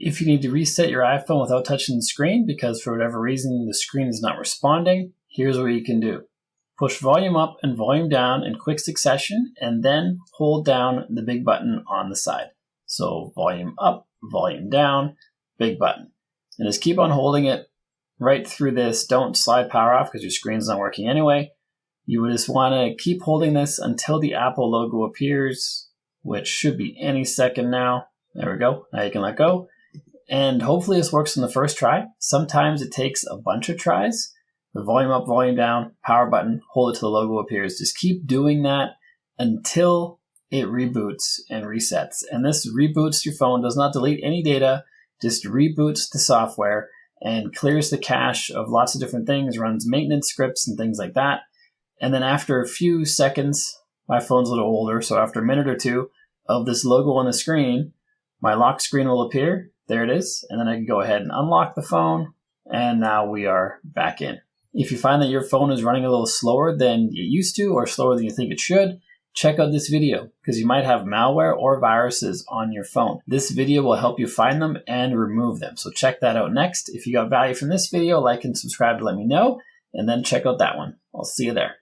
If you need to reset your iPhone without touching the screen because for whatever reason the screen is not responding, here's what you can do. Push volume up and volume down in quick succession and then hold down the big button on the side. So volume up, volume down, big button. And just keep on holding it right through this. Don't slide power off because your screen's not working anyway. You would just want to keep holding this until the Apple logo appears, which should be any second now. There we go. Now you can let go. And hopefully this works on the first try. Sometimes it takes a bunch of tries. The volume up, volume down, power button, hold it till the logo appears. Just keep doing that until it reboots and resets. And this reboots your phone, does not delete any data, just reboots the software and clears the cache of lots of different things, runs maintenance scripts and things like that. And then after a few seconds, my phone's a little older, so after a minute or two of this logo on the screen, my lock screen will appear. There it is. And then I can go ahead and unlock the phone. And now we are back in. If you find that your phone is running a little slower than it used to or slower than you think it should, check out this video because you might have malware or viruses on your phone. This video will help you find them and remove them. So check that out next. If you got value from this video, like and subscribe to let me know, and then check out that one. I'll see you there.